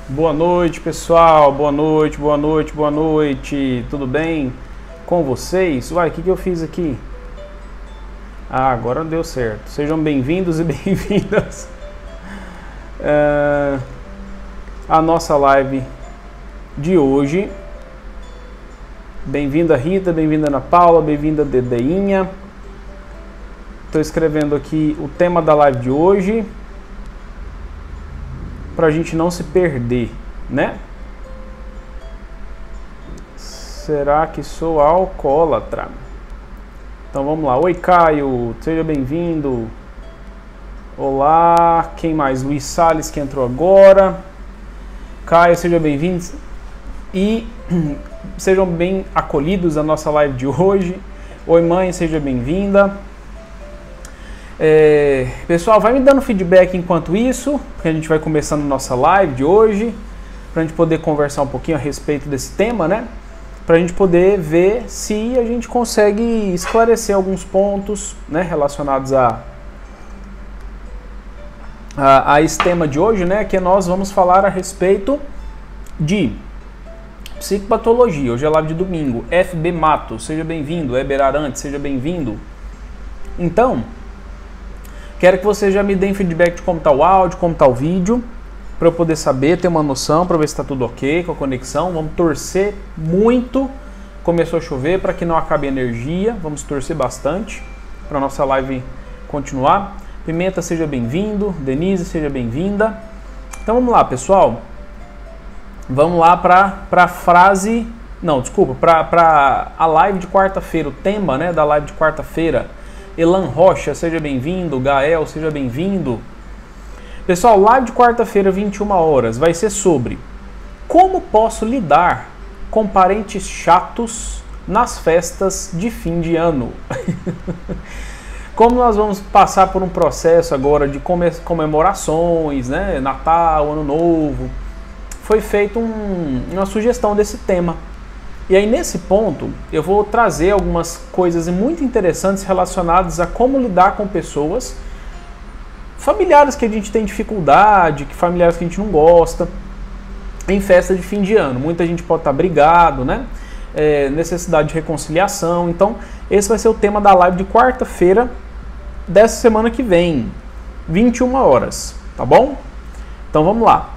Boa noite, pessoal. Boa noite, boa noite, boa noite. Tudo bem com vocês? Uai, o que eu fiz aqui? Ah, agora deu certo. Sejam bem-vindos e bem-vindas à nossa live de hoje. Bem-vinda Rita, bem-vinda Ana Paula, bem-vinda Dedeinha. Estou escrevendo aqui o tema da live de hoje, para a gente não se perder, né? Será que sou alcoólatra? Então vamos lá. Oi, Caio, seja bem-vindo. Olá, quem mais? Luiz Salles, que entrou agora. Caio, seja bem-vindo. E sejam bem acolhidos à nossa live de hoje. Oi, mãe, seja bem-vinda. Pessoal, vai me dando feedback enquanto isso, porque a gente vai começando nossa live de hoje, para a gente poder conversar um pouquinho a respeito desse tema, né? Para a gente poder ver se a gente consegue esclarecer alguns pontos, né, relacionados a esse tema de hoje, né? Que nós vamos falar a respeito de psicopatologia. Hoje é live de domingo. FB Matos, seja bem-vindo. Eber Arantes, seja bem-vindo. Então, quero que vocês já me deem feedback de como está o áudio, como está o vídeo, para eu poder saber, ter uma noção, para ver se está tudo ok com a conexão. Vamos torcer muito. Começou a chover para que não acabe a energia. Vamos torcer bastante para a nossa live continuar. Pimenta, seja bem-vindo. Denise, seja bem-vinda. Então vamos lá, pessoal. Vamos lá para a frase... Não, desculpa, para a live de quarta-feira, o tema, né, da live de quarta-feira. Elan Rocha, seja bem-vindo. Gael, seja bem-vindo. Pessoal, live de quarta-feira, 21 horas, vai ser sobre como posso lidar com parentes chatos nas festas de fim de ano. Como nós vamos passar por um processo agora de comemorações, né? Natal, Ano Novo, foi feita uma sugestão desse tema. E aí, nesse ponto, eu vou trazer algumas coisas muito interessantes relacionadas a como lidar com pessoas, familiares que a gente tem dificuldade, familiares que a gente não gosta, em festa de fim de ano. Muita gente pode estar brigado, né? Necessidade de reconciliação. Então, esse vai ser o tema da live de quarta-feira dessa semana que vem, 21 horas, tá bom? Então, vamos lá.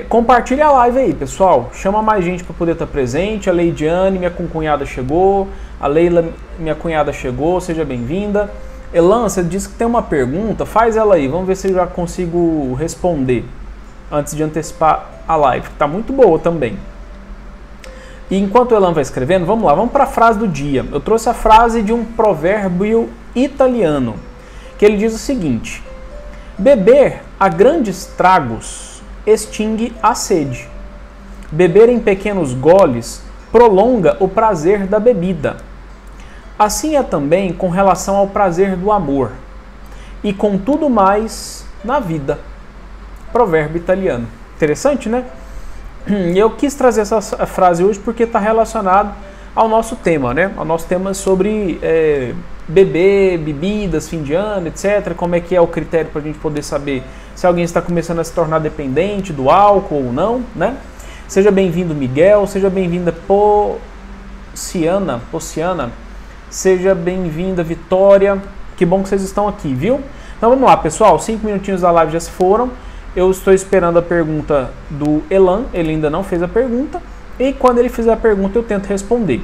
Compartilha a live aí, pessoal. Chama mais gente para poder estar presente. A Leidiane, minha concunhada, chegou. A Leila, minha cunhada, chegou. Seja bem-vinda. Elan, você disse que tem uma pergunta. Faz ela aí. Vamos ver se eu já consigo responder antes de antecipar a live, que está muito boa também. E enquanto o Elan vai escrevendo, vamos lá. Vamos para a frase do dia. Eu trouxe a frase de um provérbio italiano, que ele diz o seguinte: beber a grandes tragos extingue a sede. Beber em pequenos goles prolonga o prazer da bebida. Assim é também com relação ao prazer do amor e com tudo mais na vida. Provérbio italiano. Interessante, né? Eu quis trazer essa frase hoje porque está relacionado ao nosso tema, né? Ao nosso tema sobre beber, bebidas, fim de ano, etc. Como é que é o critério para a gente poder saber se alguém está começando a se tornar dependente do álcool ou não, né? Seja bem-vindo, Miguel. Seja bem-vinda, Pociana. Seja bem-vinda, Vitória. Que bom que vocês estão aqui, viu? Então vamos lá, pessoal. 5 minutinhos da live já se foram. Eu estou esperando a pergunta do Elan. Ele ainda não fez a pergunta. E quando ele fizer a pergunta, eu tento responder.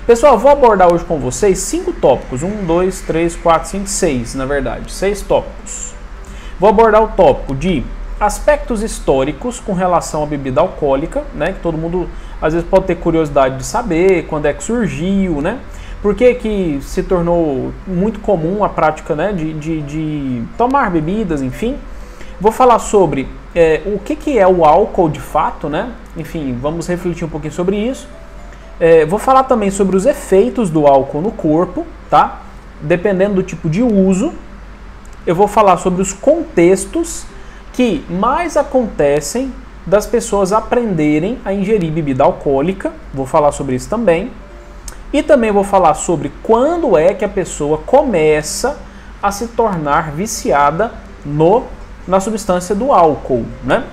Pessoal, vou abordar hoje com vocês 5 tópicos. 1, 2, 3, 4, 5, 6, na verdade. 6 tópicos. Vou abordar o tópico de aspectos históricos com relação à bebida alcoólica, né? Que todo mundo, às vezes, pode ter curiosidade de saber quando é que surgiu, né? Por que se tornou muito comum a prática, né, de tomar bebidas, enfim. Vou falar sobre o que é o álcool de fato, né? Enfim, vamos refletir um pouquinho sobre isso. Vou falar também sobre os efeitos do álcool no corpo, tá? Dependendo do tipo de uso. Eu vou falar sobre os contextos que mais acontecem das pessoas aprenderem a ingerir bebida alcoólica. Vou falar sobre isso também. E também vou falar sobre quando é que a pessoa começa a se tornar viciada na substância do álcool, né?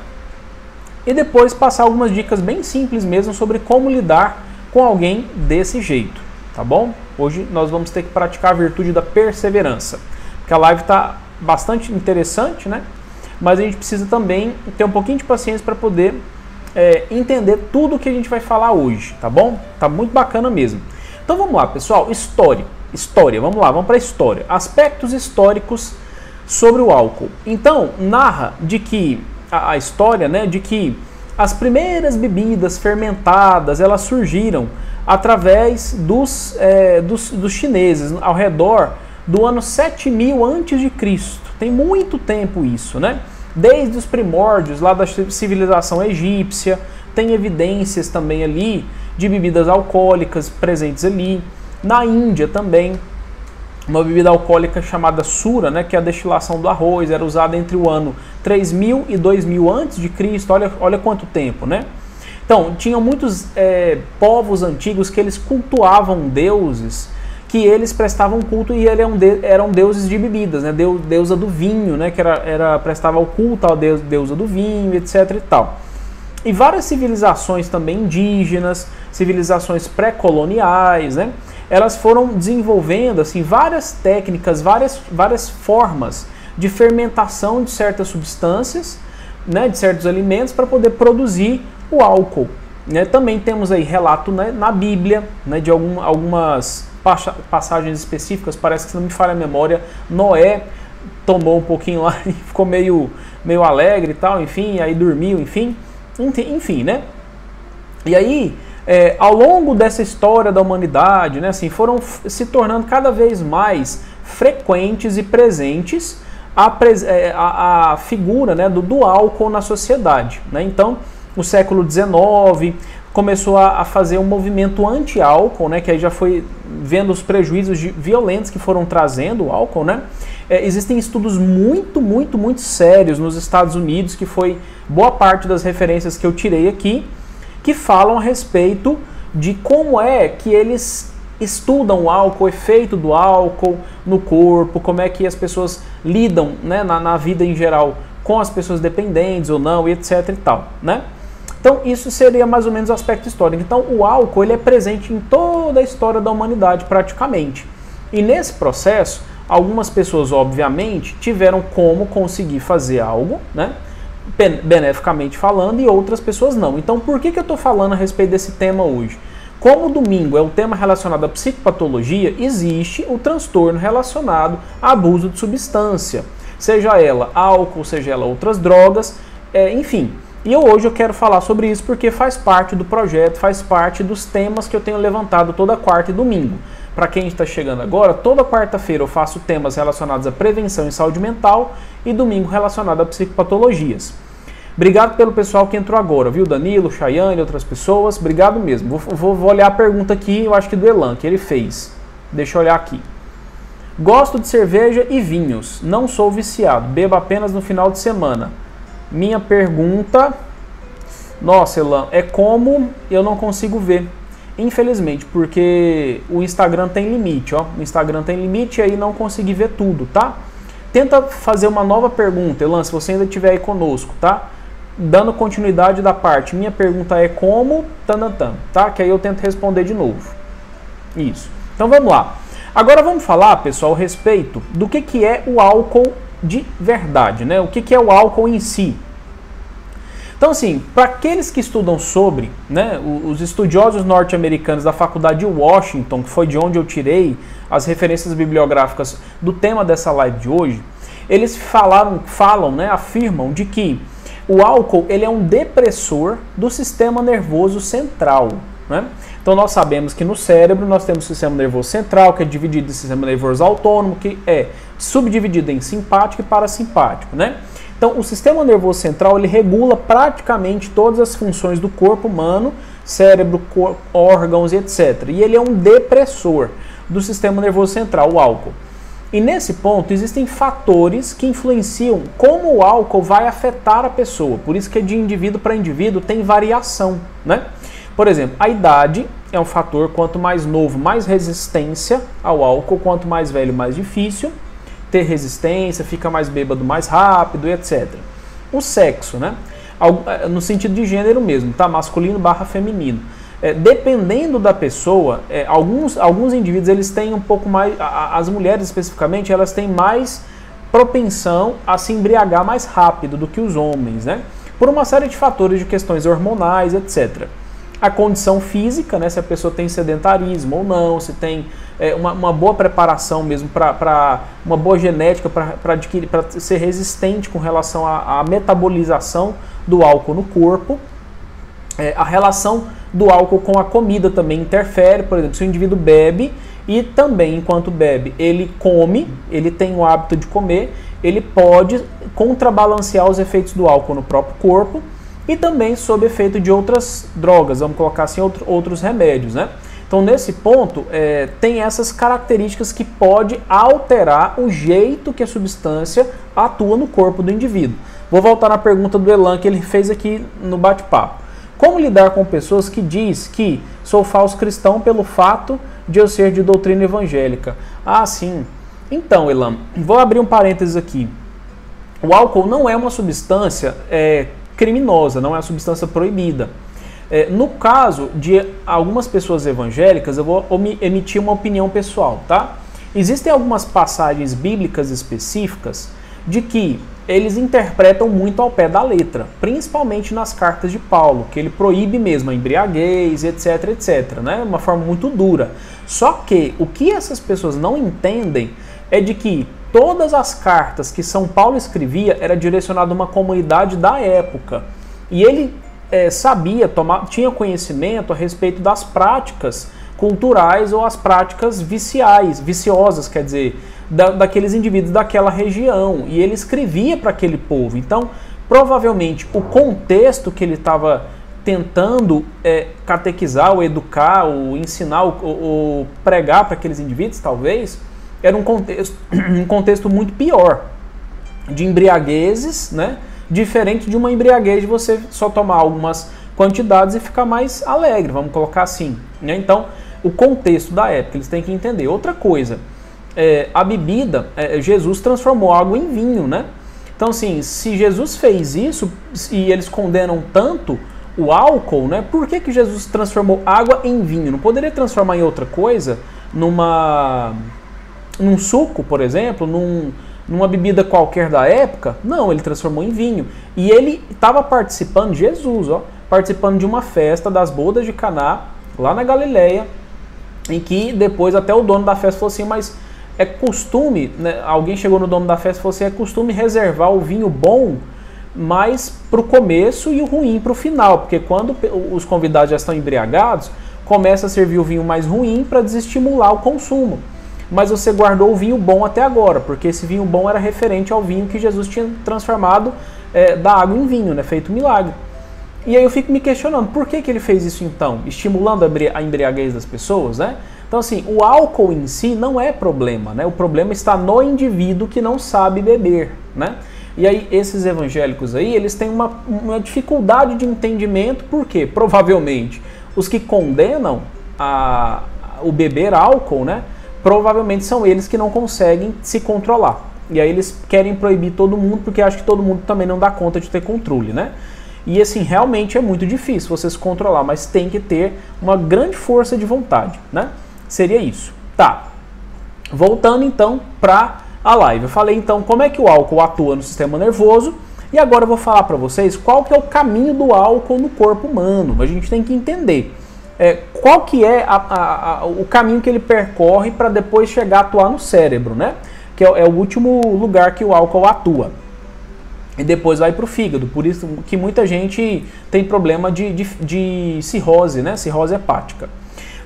e depois passar algumas dicas bem simples mesmo sobre como lidar com alguém desse jeito, tá bom? Hoje nós vamos ter que praticar a virtude da perseverança, porque a live está bastante interessante, né? Mas a gente precisa também ter um pouquinho de paciência para poder entender tudo o que a gente vai falar hoje, tá bom? Tá muito bacana mesmo. Então vamos lá, pessoal, história, vamos lá, vamos para a história. Aspectos históricos sobre o álcool. Então, narra de que a história, né, de que as primeiras bebidas fermentadas, elas surgiram através dos chineses, ao redor do ano 7000 a.C. Tem muito tempo isso, né? Desde os primórdios lá da civilização egípcia, tem evidências também ali de bebidas alcoólicas presentes ali. Na Índia também, uma bebida alcoólica chamada sura, né, que é a destilação do arroz, era usada entre o ano 3000 e 2000 a.C., olha quanto tempo, né? Então, tinham muitos povos antigos que eles cultuavam deuses, que eles prestavam culto e eram deuses de bebidas, né? Deusa do vinho, né? Que prestava o culto à deusa do vinho, etc. e tal. E várias civilizações também indígenas, civilizações pré-coloniais, né? Elas foram desenvolvendo assim, várias técnicas, várias formas de fermentação de certas substâncias, né? De certos alimentos para poder produzir o álcool. Né? Também temos aí relato, né, na Bíblia, né, de algumas passagens específicas, parece que, se não me falha a memória, Noé tomou um pouquinho lá e ficou meio alegre e tal, enfim, aí dormiu, enfim, né? E aí, ao longo dessa história da humanidade, né, assim, foram se tornando cada vez mais frequentes e presentes a figura, né, do álcool na sociedade, né? Então, no século XIX, começou a fazer um movimento anti-álcool, né, que aí já foi vendo os prejuízos violentos que foram trazendo o álcool, né? Existem estudos muito sérios nos Estados Unidos, que foi boa parte das referências que eu tirei aqui, que falam a respeito de como é que eles estudam o álcool, o efeito do álcool no corpo, como é que as pessoas lidam, né, na vida em geral com as pessoas dependentes ou não, e etc e tal, né? Então, isso seria mais ou menos o aspecto histórico. Então, o álcool ele é presente em toda a história da humanidade, praticamente. E nesse processo, algumas pessoas, obviamente, tiveram como conseguir fazer algo, né, beneficamente falando, e outras pessoas não. Então, por que eu estou falando a respeito desse tema hoje? Como o domingo é um tema relacionado à psicopatologia, existe o transtorno relacionado a abuso de substância, seja ela álcool, seja ela outras drogas, enfim. E hoje eu quero falar sobre isso porque faz parte do projeto, faz parte dos temas que eu tenho levantado toda quarta e domingo. Para quem está chegando agora, toda quarta-feira eu faço temas relacionados à prevenção em saúde mental e domingo relacionado a psicopatologias. Obrigado pelo pessoal que entrou agora, viu? Danilo, Chayane, outras pessoas, obrigado mesmo. Vou olhar a pergunta aqui, eu acho que do Elan, que ele fez. Deixa eu olhar aqui. Gosto de cerveja e vinhos, não sou viciado, bebo apenas no final de semana. Minha pergunta, nossa, Elan, é como eu não consigo ver, infelizmente, porque o Instagram tem limite, ó. O Instagram tem limite e aí não consegui ver tudo, tá? Tenta fazer uma nova pergunta, Elan, se você ainda estiver aí conosco, tá? Dando continuidade da parte, minha pergunta é como, tá? Que aí eu tento responder de novo. Isso. Então vamos lá. Agora vamos falar, pessoal, a respeito do que é o álcool de verdade, né? O que é o álcool em si? Então, assim, para aqueles que estudam sobre, né, os estudiosos norte-americanos da Faculdade de Washington, que foi de onde eu tirei as referências bibliográficas do tema dessa live de hoje, eles falam, né, afirmam de que o álcool ele é um depressor do sistema nervoso central, né? Então nós sabemos que no cérebro nós temos o sistema nervoso central, que é dividido em sistema nervoso autônomo, que é subdividido em simpático e parasimpático, né? Então o sistema nervoso central ele regula praticamente todas as funções do corpo humano, cérebro, órgãos, etc. E ele é um depressor do sistema nervoso central, o álcool. E nesse ponto existem fatores que influenciam como o álcool vai afetar a pessoa. Por isso que de indivíduo para indivíduo tem variação, né? Por exemplo, a idade é um fator, quanto mais novo, mais resistência ao álcool, quanto mais velho, mais difícil ter resistência, fica mais bêbado mais rápido, etc. O sexo, né? no sentido de gênero mesmo, tá? Masculino / feminino. Dependendo da pessoa, alguns indivíduos eles têm um pouco mais, as mulheres especificamente, elas têm mais propensão a se embriagar mais rápido do que os homens, né? Por uma série de fatores, de questões hormonais, etc. A condição física, né? Se a pessoa tem sedentarismo ou não, se tem uma boa preparação mesmo, para uma boa genética para adquirir, para ser resistente com relação à metabolização do álcool no corpo. A relação do álcool com a comida também interfere. Por exemplo, se o indivíduo bebe e também, enquanto bebe, ele come, ele tem o hábito de comer, ele pode contrabalancear os efeitos do álcool no próprio corpo e também sob efeito de outras drogas, vamos colocar assim, outros remédios, né? Então, nesse ponto, tem essas características que pode alterar o jeito que a substância atua no corpo do indivíduo. Vou voltar na pergunta do Elan que ele fez aqui no bate-papo. Como lidar com pessoas que diz que sou falso cristão pelo fato de eu ser de doutrina evangélica? Ah, sim. Então, Elan, vou abrir um parênteses aqui. O álcool não é uma substância criminosa, não é uma substância proibida. No caso de algumas pessoas evangélicas, eu vou emitir uma opinião pessoal, tá? Existem algumas passagens bíblicas específicas de que eles interpretam muito ao pé da letra, principalmente nas cartas de Paulo, que ele proíbe mesmo a embriaguez, etc, etc, né? Uma forma muito dura. Só que o que essas pessoas não entendem é de que todas as cartas que São Paulo escrevia era direcionado a uma comunidade da época. E ele tinha conhecimento a respeito das práticas culturais ou as práticas viciosas, quer dizer, daqueles indivíduos daquela região. E ele escrevia para aquele povo. Então, provavelmente, o contexto que ele estava tentando catequizar, ou educar, ou ensinar, ou pregar para aqueles indivíduos, talvez, era um contexto muito pior, de embriaguezes, né? Diferente de uma embriaguez de você só tomar algumas quantidades e ficar mais alegre, vamos colocar assim, né? Então, o contexto da época, eles têm que entender. Outra coisa, a bebida, Jesus transformou água em vinho, né? Então, assim, se Jesus fez isso e eles condenam tanto o álcool, né? Por que Jesus transformou água em vinho? Não poderia transformar em outra coisa? Num suco, por exemplo, numa bebida qualquer da época? Não, ele transformou em vinho. E ele estava participando, participando de uma festa das bodas de Caná, lá na Galileia, em que depois até o dono da festa falou assim, mas é costume, né? Alguém chegou no dono da festa e falou assim, é costume reservar o vinho bom mais para o começo e o ruim para o final, porque quando os convidados já estão embriagados, começa a servir o vinho mais ruim para desestimular o consumo. Mas você guardou o vinho bom até agora, porque esse vinho bom era referente ao vinho que Jesus tinha transformado da água em vinho, né? Feito um milagre. E aí eu fico me questionando, por que ele fez isso então? Estimulando a embriaguez das pessoas, né? Então assim, o álcool em si não é problema, né? O problema está no indivíduo que não sabe beber, né? E aí esses evangélicos aí, eles têm uma dificuldade de entendimento, por quê? Provavelmente os que condenam o beber álcool, né? Provavelmente são eles que não conseguem se controlar. E aí eles querem proibir todo mundo, porque acham que todo mundo também não dá conta de ter controle, né? E assim, realmente é muito difícil você se controlar, mas tem que ter uma grande força de vontade, né? Seria isso. Tá. Voltando então para a live. Eu falei então como é que o álcool atua no sistema nervoso, e agora eu vou falar para vocês qual que é o caminho do álcool no corpo humano. A gente tem que entender qual que é o caminho que ele percorre para depois chegar a atuar no cérebro, né? Que é o último lugar que o álcool atua. E depois vai para o fígado, por isso que muita gente tem problema de cirrose, né? Cirrose hepática.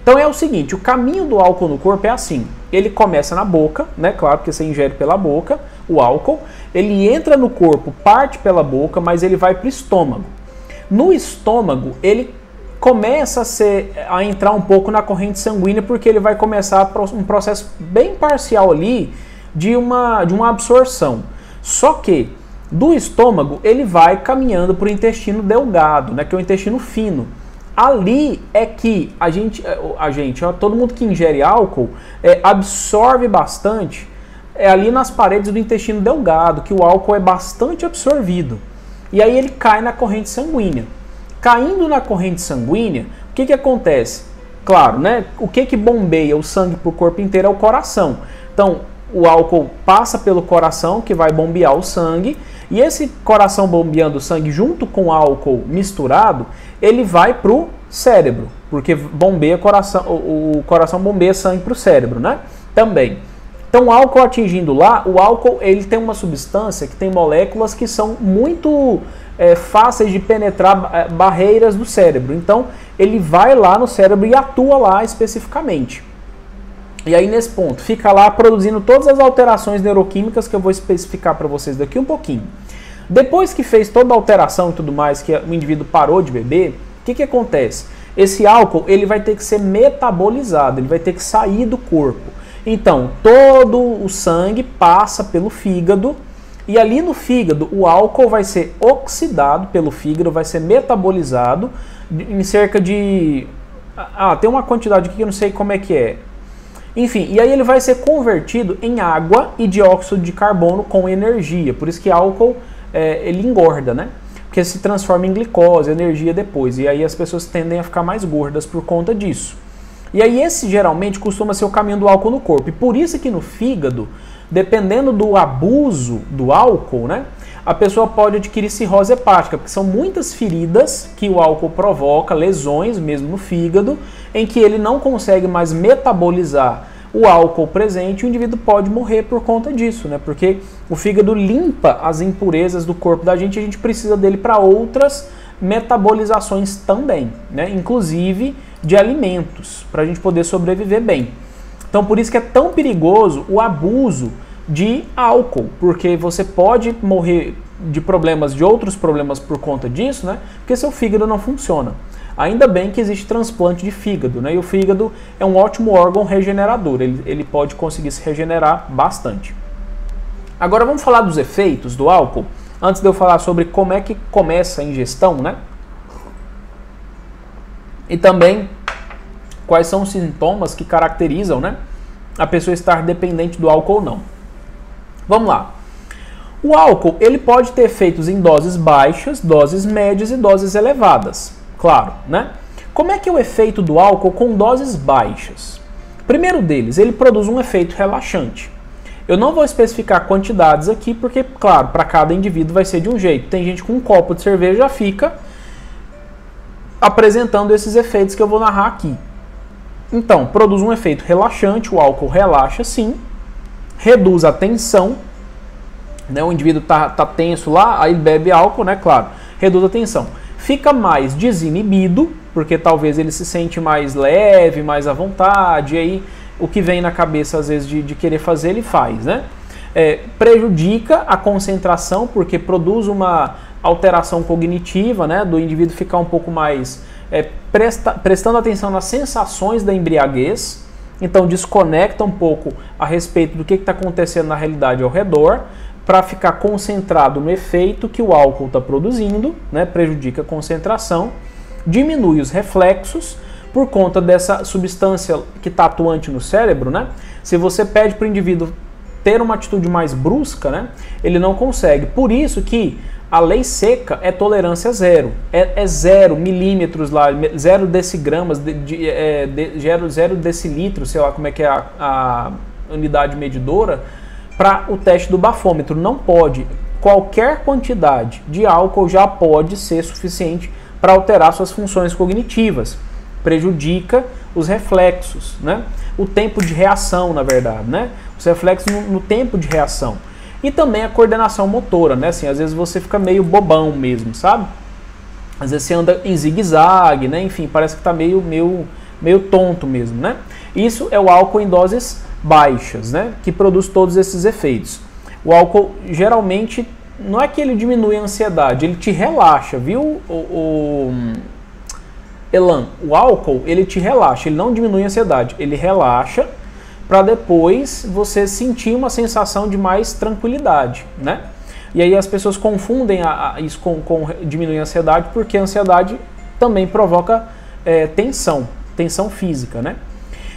Então é o seguinte, o caminho do álcool no corpo é assim, ele começa na boca, né? Claro, porque você ingere pela boca o álcool, ele entra no corpo, parte pela boca, mas ele vai para o estômago. No estômago, ele começa a entrar um pouco na corrente sanguínea, porque ele vai começar um processo bem parcial ali de uma absorção. Só que do estômago ele vai caminhando para o intestino delgado, né, que é o intestino fino. Ali é que todo mundo que ingere álcool absorve bastante, ali nas paredes do intestino delgado, que o álcool é bastante absorvido. e aí ele cai na corrente sanguínea. Caindo na corrente sanguínea, o que acontece? Claro, né? O que bombeia o sangue para o corpo inteiro é o coração. Então, o álcool passa pelo coração, que vai bombear o sangue, e esse coração bombeando o sangue junto com o álcool misturado, ele vai para o cérebro, porque bombeia o coração bombeia sangue para o cérebro, né? Também. Então, o álcool atingindo lá, o álcool ele tem uma substância que tem moléculas que são muito fáceis de penetrar barreiras do cérebro. Então, ele vai lá no cérebro e atua lá especificamente. E aí, nesse ponto, fica lá produzindo todas as alterações neuroquímicas que eu vou especificar para vocês daqui um pouquinho. Depois que fez toda a alteração e tudo mais, que o indivíduo parou de beber, o que acontece? Esse álcool ele vai ter que ser metabolizado, ele vai ter que sair do corpo. Então, todo o sangue passa pelo fígado e ali no fígado o álcool vai ser oxidado pelo fígado, vai ser metabolizado em cerca de... tem uma quantidade aqui que eu não sei como é que é. Enfim, e aí ele vai ser convertido em água e dióxido de carbono com energia. Por isso que álcool ele engorda, né? Porque se transforma em glicose, energia depois. E aí as pessoas tendem a ficar mais gordas por conta disso. E aí esse geralmente costuma ser o caminho do álcool no corpo. E por isso que no fígado, dependendo do abuso do álcool, né, a pessoa pode adquirir cirrose hepática, porque são muitas feridas que o álcool provoca, lesões mesmo no fígado, em que ele não consegue mais metabolizar o álcool presente e o indivíduo pode morrer por conta disso, né? Porque o fígado limpa as impurezas do corpo da gente e a gente precisa dele para outras metabolizações também, né? Inclusive de alimentos, para a gente poder sobreviver bem. Então por isso que é tão perigoso o abuso de álcool, porque você pode morrer de outros problemas por conta disso, né? Porque seu fígado não funciona. Ainda bem que existe transplante de fígado, né? E o fígado é um ótimo órgão regenerador, ele pode conseguir se regenerar bastante. Agora vamos falar dos efeitos do álcool, antes de eu falar sobre como é que começa a ingestão, né? E também quais são os sintomas que caracterizam, né, a pessoa estar dependente do álcool ou não. Vamos lá. O álcool ele pode ter efeitos em doses baixas, doses médias e doses elevadas. Claro, né? Como é que é o efeito do álcool com doses baixas? Primeiro deles, ele produz um efeito relaxante. Eu não vou especificar quantidades aqui porque, claro, para cada indivíduo vai ser de um jeito. Tem gente com um copo de cerveja já fica apresentando esses efeitos que eu vou narrar aqui. Então, produz um efeito relaxante, o álcool relaxa sim, reduz a tensão, né? O indivíduo tá tenso lá, aí bebe álcool, né? Claro, reduz a tensão. Fica mais desinibido, porque talvez ele se sente mais leve, mais à vontade, e aí o que vem na cabeça às vezes de querer fazer, ele faz, né? Prejudica a concentração, porque produz uma alteração cognitiva, né, do indivíduo ficar um pouco mais prestando atenção nas sensações da embriaguez, então desconecta um pouco a respeito do que está acontecendo na realidade ao redor, para ficar concentrado no efeito que o álcool está produzindo, né, prejudica a concentração, diminui os reflexos por conta dessa substância que está atuante no cérebro, né? Se você pede para o indivíduo ter uma atitude mais brusca, né, ele não consegue. Por isso que a lei seca é tolerância zero, é 0 milímetros lá, 0 decigramas, 0 decilitros, sei lá como é que é a unidade medidora, para o teste do bafômetro. Não pode, qualquer quantidade de álcool já pode ser suficiente para alterar suas funções cognitivas, prejudica os reflexos, né? O tempo de reação, na verdade, né? Os reflexos no tempo de reação. E também a coordenação motora, né? Assim, às vezes você fica meio bobão mesmo, sabe? Às vezes você anda em zigue-zague, né? Enfim, parece que está meio tonto mesmo, né? Isso é o álcool em doses baixas, né? Que produz todos esses efeitos. O álcool, geralmente, não é que ele diminui a ansiedade, ele te relaxa, viu, Elan? O álcool, ele te relaxa, ele não diminui a ansiedade, ele relaxa, para depois você sentir uma sensação de mais tranquilidade, né? E aí as pessoas confundem isso com diminuir a ansiedade, porque a ansiedade também provoca tensão física, né?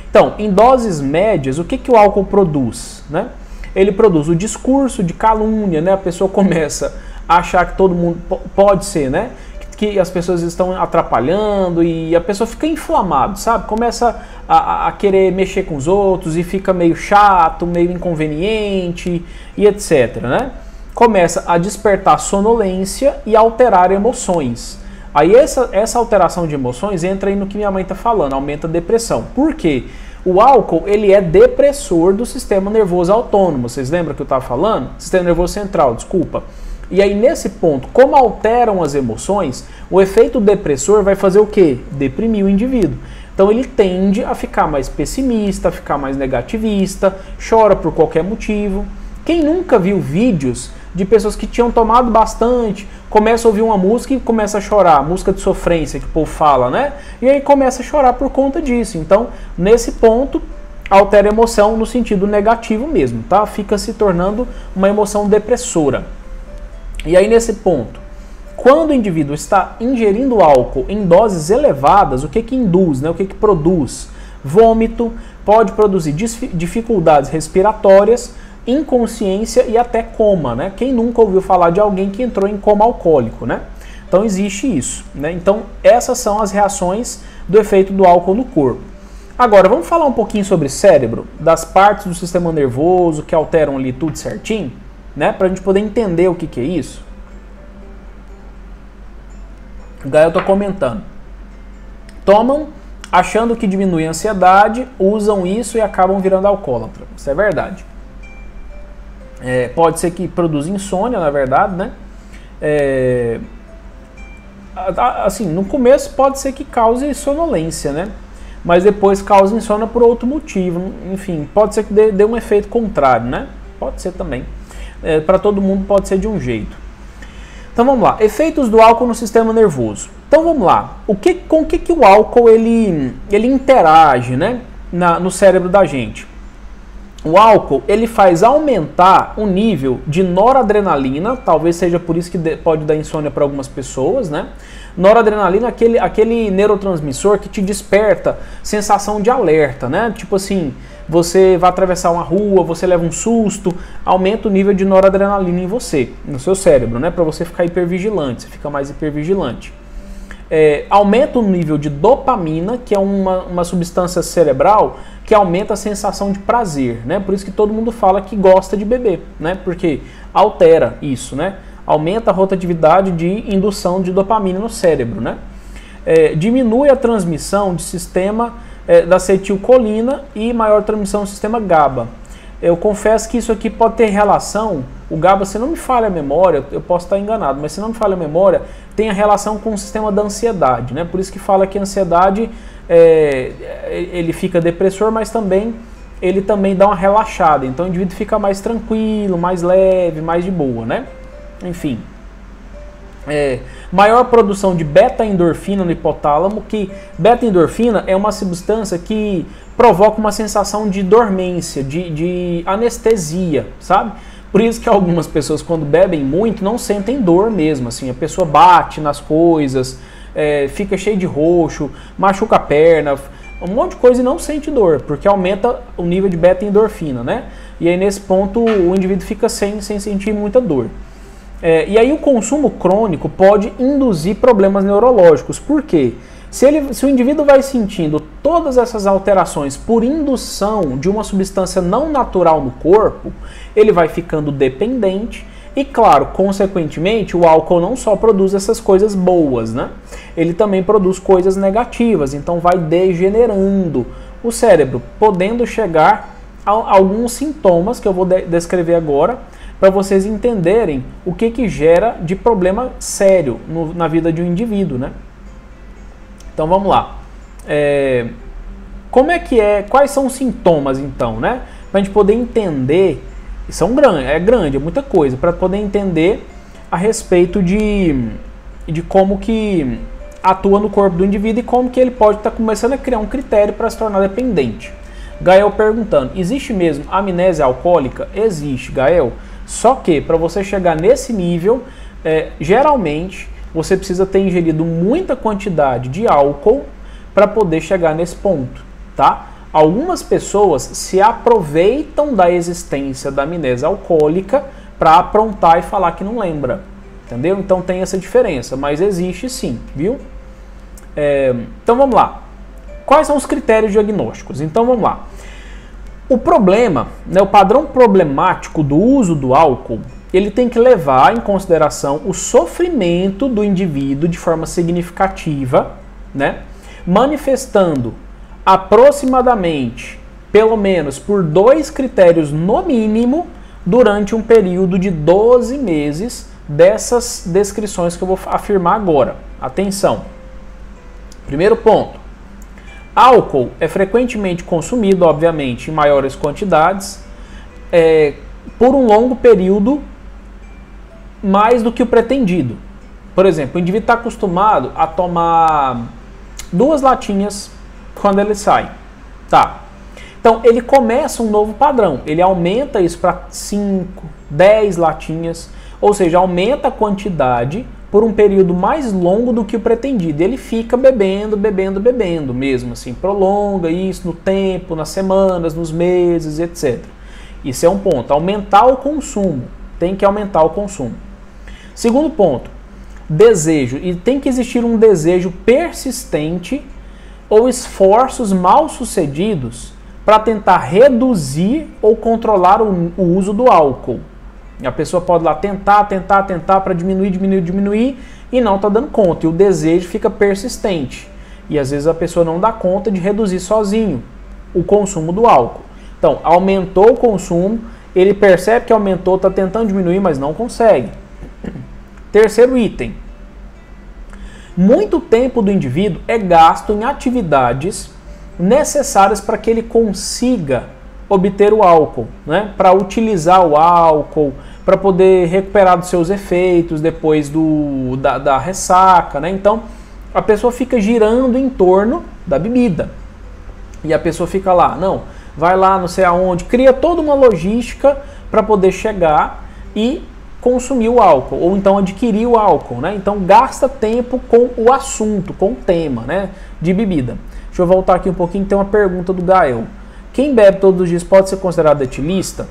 Então, em doses médias, o que o álcool produz, né? Ele produz o discurso de calúnia, né? A pessoa começa achar que todo mundo pode ser, né? Que as pessoas estão atrapalhando e a pessoa fica inflamado, sabe? Começa a querer mexer com os outros e fica meio chato, meio inconveniente e etc, né? Começa a despertar sonolência e alterar emoções. Aí essa alteração de emoções entra aí no que minha mãe está falando, aumenta a depressão. Por quê? O álcool, ele é depressor do sistema nervoso autônomo. Vocês lembram que eu estava falando? Sistema nervoso central, desculpa. E aí nesse ponto, como alteram as emoções, o efeito depressor vai fazer o quê? Deprimir o indivíduo. Então ele tende a ficar mais pessimista, a ficar mais negativista, chora por qualquer motivo. Quem nunca viu vídeos de pessoas que tinham tomado bastante, começa a ouvir uma música e começa a chorar, música de sofrência que o povo fala, né? E aí começa a chorar por conta disso. Então, nesse ponto, altera a emoção no sentido negativo mesmo, tá? Fica se tornando uma emoção depressora. E aí nesse ponto, quando o indivíduo está ingerindo álcool em doses elevadas, o que induz, né? O que produz? Vômito, pode produzir dificuldades respiratórias, inconsciência e até coma, né? Quem nunca ouviu falar de alguém que entrou em coma alcoólico, né? Então existe isso, né? Então essas são as reações do efeito do álcool no corpo. Agora vamos falar um pouquinho sobre cérebro, das partes do sistema nervoso que alteram ali tudo certinho, né? Para a gente poder entender o que é isso. O Gael está comentando. Tomam achando que diminui a ansiedade, usam isso e acabam virando alcoólatra. Isso é verdade. Pode ser que produza insônia, na verdade, né? Assim, no começo pode ser que cause sonolência, né? Mas depois causa insônia por outro motivo. Enfim, pode ser que dê um efeito contrário, né? Pode ser também. Para todo mundo pode ser de um jeito. Então vamos lá. Efeitos do álcool no sistema nervoso. Então vamos lá. Com o que o álcool ele interage, né? No cérebro da gente? O álcool, ele faz aumentar o nível de noradrenalina, talvez seja por isso que pode dar insônia para algumas pessoas, né? Noradrenalina é aquele neurotransmissor que te desperta sensação de alerta, né? Tipo assim, você vai atravessar uma rua, você leva um susto, aumenta o nível de noradrenalina em você, no seu cérebro, né? Para você ficar hipervigilante, você fica mais hipervigilante. Aumenta o nível de dopamina, que é uma substância cerebral que aumenta a sensação de prazer, né? Por isso que todo mundo fala que gosta de beber, né? Porque altera isso, né? Aumenta a rotatividade de indução de dopamina no cérebro, né? Diminui a transmissão de sistema da acetilcolina e maior transmissão do sistema GABA. Eu confesso que isso aqui pode ter relação, o GABA, se não me falha a memória, eu posso estar enganado, mas se não me falha a memória, tem a relação com o sistema da ansiedade, né? Por isso que fala que a ansiedade, ele fica depressor, mas ele também dá uma relaxada, então o indivíduo fica mais tranquilo, mais leve, mais de boa, né? Enfim. Maior produção de beta-endorfina no hipotálamo, que beta-endorfina é uma substância que provoca uma sensação de dormência, de anestesia, sabe? Por isso que algumas pessoas, quando bebem muito, não sentem dor mesmo, assim, a pessoa bate nas coisas, fica cheio de roxo, machuca a perna, um monte de coisa e não sente dor, porque aumenta o nível de beta-endorfina, né? E aí nesse ponto o indivíduo fica sem sentir muita dor. E aí o consumo crônico pode induzir problemas neurológicos. Por quê? Se o indivíduo vai sentindo todas essas alterações por indução de uma substância não natural no corpo, ele vai ficando dependente e, claro, consequentemente, o álcool não só produz essas coisas boas, né? Ele também produz coisas negativas, então vai degenerando o cérebro, podendo chegar a alguns sintomas que eu vou descrever agora, para vocês entenderem o que gera de problema sério na vida de um indivíduo, né? Então vamos lá. Quais são os sintomas então, né? Para a gente poder entender, é muita coisa, para poder entender a respeito de como que atua no corpo do indivíduo e como que ele pode estar começando a criar um critério para se tornar dependente. Gael perguntando, existe mesmo amnésia alcoólica? Existe, Gael. Só que para você chegar nesse nível, geralmente você precisa ter ingerido muita quantidade de álcool para poder chegar nesse ponto, tá? Algumas pessoas se aproveitam da existência da amnésia alcoólica para aprontar e falar que não lembra. entendeu? Então tem essa diferença, mas existe sim, viu? Então vamos lá. Quais são os critérios diagnósticos? Então vamos lá. O problema, né, o padrão problemático do uso do álcool, ele tem que levar em consideração o sofrimento do indivíduo de forma significativa, né, manifestando aproximadamente, pelo menos por 2 critérios no mínimo, durante um período de 12 meses dessas descrições que eu vou afirmar agora. Atenção! Primeiro ponto. Álcool é frequentemente consumido, obviamente, em maiores quantidades, por um longo período, mais do que o pretendido. Por exemplo, o indivíduo está acostumado a tomar 2 latinhas quando ele sai. Tá. Então, ele começa um novo padrão. Ele aumenta isso para 5, 10 latinhas, ou seja, aumenta a quantidade por um período mais longo do que o pretendido. Ele fica bebendo mesmo, assim, prolonga isso no tempo, nas semanas, nos meses, etc. Isso é um ponto. Aumentar o consumo. Tem que aumentar o consumo. Segundo ponto, desejo. E tem que existir um desejo persistente ou esforços mal sucedidos para tentar reduzir ou controlar o uso do álcool. A pessoa pode lá tentar para diminuir e não está dando conta. E o desejo fica persistente. E às vezes a pessoa não dá conta de reduzir sozinho o consumo do álcool. Então, aumentou o consumo, ele percebe que aumentou, está tentando diminuir, mas não consegue. Terceiro item. Muito tempo do indivíduo é gasto em atividades necessárias para que ele consiga obter o álcool, né? Para utilizar o álcool, para poder recuperar dos seus efeitos depois da ressaca, né? Então, a pessoa fica girando em torno da bebida. E a pessoa fica lá, não, vai lá não sei aonde, cria toda uma logística para poder chegar e consumir o álcool, ou então adquirir o álcool, né? Então, gasta tempo com o assunto, com o tema, né, de bebida. Deixa eu voltar aqui um pouquinho, tem uma pergunta do Gael. Quem bebe todos os dias pode ser considerado etilista?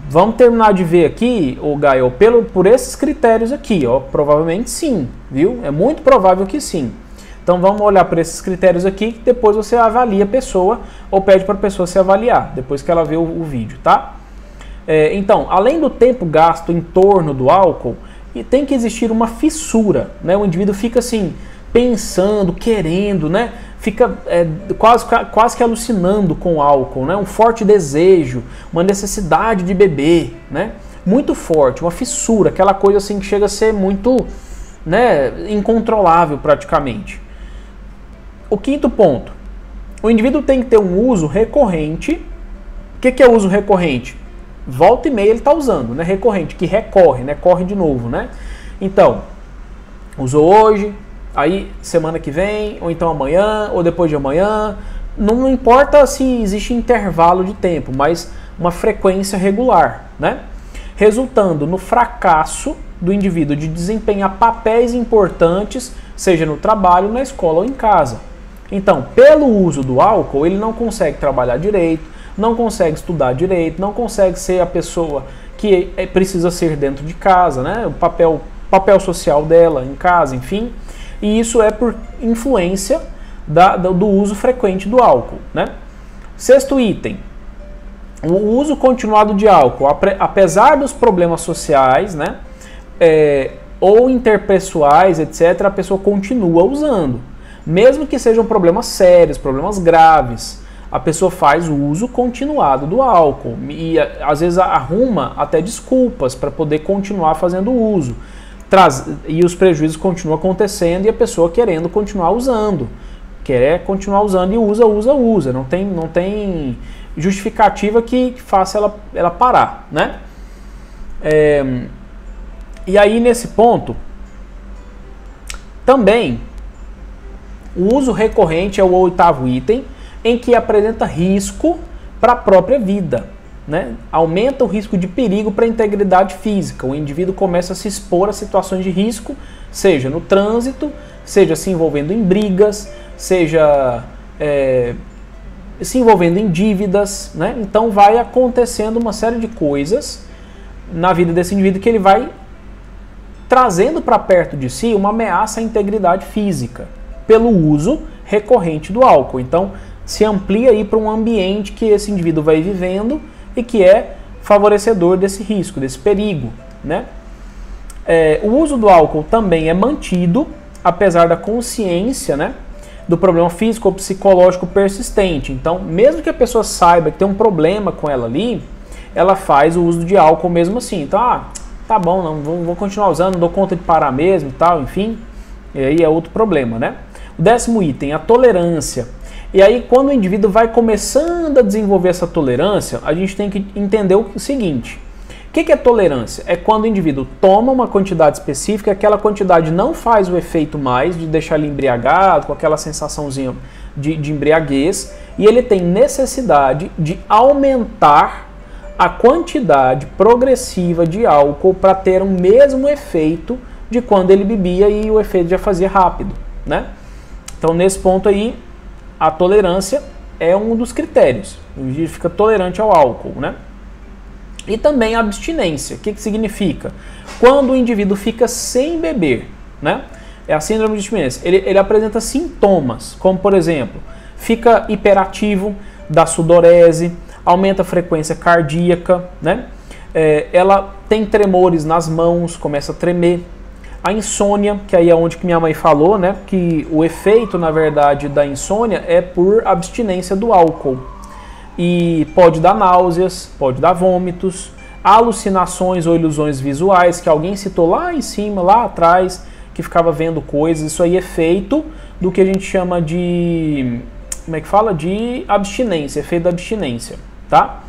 Vamos terminar de ver aqui, o Gael, por esses critérios aqui, ó, provavelmente sim, viu? É muito provável que sim. Então vamos olhar por esses critérios aqui, que depois você avalia a pessoa, ou pede para a pessoa se avaliar, depois que ela vê o vídeo, tá? Então, além do tempo gasto em torno do álcool, tem que existir uma fissura, né? O indivíduo fica assim, pensando, querendo, né? Fica quase que alucinando com o álcool, né? Um forte desejo, uma necessidade de beber, né? Muito forte, uma fissura, aquela coisa assim que chega a ser muito, né, incontrolável praticamente. O quinto ponto, o indivíduo tem que ter um uso recorrente. O que é uso recorrente? Volta e meia ele está usando, né? Recorrente, que recorre, né? Corre de novo, né? Então, usou hoje, aí semana que vem, ou então amanhã, ou depois de amanhã. Não importa se existe intervalo de tempo, mas uma frequência regular, né? Resultando no fracasso do indivíduo de desempenhar papéis importantes, seja no trabalho, na escola ou em casa. Então, pelo uso do álcool, ele não consegue trabalhar direito, não consegue estudar direito, não consegue ser a pessoa que precisa ser dentro de casa, né? O papel social dela em casa, enfim. E isso é por influência do uso frequente do álcool, né? Sexto item. O uso continuado de álcool, apesar dos problemas sociais, né? Ou interpessoais, etc., a pessoa continua usando. Mesmo que sejam problemas sérios, problemas graves, a pessoa faz o uso continuado do álcool e às vezes arruma até desculpas para poder continuar fazendo o uso. E os prejuízos continuam acontecendo e a pessoa querendo continuar usando. Quer continuar usando e usa. Não tem justificativa que faça ela parar, né? E aí nesse ponto, também, o uso recorrente é o oitavo item, em que apresenta risco para a própria vida, né? Aumenta o risco de perigo para a integridade física. O indivíduo começa a se expor a situações de risco, seja no trânsito, seja se envolvendo em brigas, seja se envolvendo em dívidas, né? Então vai acontecendo uma série de coisas na vida desse indivíduo que ele vai trazendo para perto de si uma ameaça à integridade física pelo uso recorrente do álcool. Então, se amplia aí para um ambiente que esse indivíduo vai vivendo e que é favorecedor desse risco, desse perigo, né? O uso do álcool também é mantido, apesar da consciência, né, do problema físico ou psicológico persistente. Então, mesmo que a pessoa saiba que tem um problema com ela ali, ela faz o uso de álcool mesmo assim. Então, tá bom, não vou continuar usando, não dou conta de parar mesmo e tal, enfim. E aí é outro problema, né? O 10º item, a tolerância. E aí, quando o indivíduo vai começando a desenvolver essa tolerância, a gente tem que entender o seguinte. O que é tolerância? É quando o indivíduo toma uma quantidade específica, aquela quantidade não faz o efeito mais de deixar ele embriagado, com aquela sensaçãozinha de embriaguez, e ele tem necessidade de aumentar a quantidade progressiva de álcool para ter o mesmo efeito de quando ele bebia e o efeito já fazia rápido, né? Então, nesse ponto aí, a tolerância é um dos critérios. O indivíduo fica tolerante ao álcool, né? E também a abstinência. O que significa? Quando o indivíduo fica sem beber, né? É a síndrome de abstinência. Ele apresenta sintomas, como por exemplo, fica hiperativo, dá sudorese, aumenta a frequência cardíaca, né? Ela tem tremores nas mãos, começa a tremer. A insônia, que aí é onde que minha mãe falou, né? Que o efeito, na verdade, da insônia é por abstinência do álcool. E pode dar náuseas, pode dar vômitos, alucinações ou ilusões visuais, que alguém citou lá em cima, lá atrás, que ficava vendo coisas. Isso aí é feito do que a gente chama de... Como é que fala? De abstinência, efeito da abstinência, tá?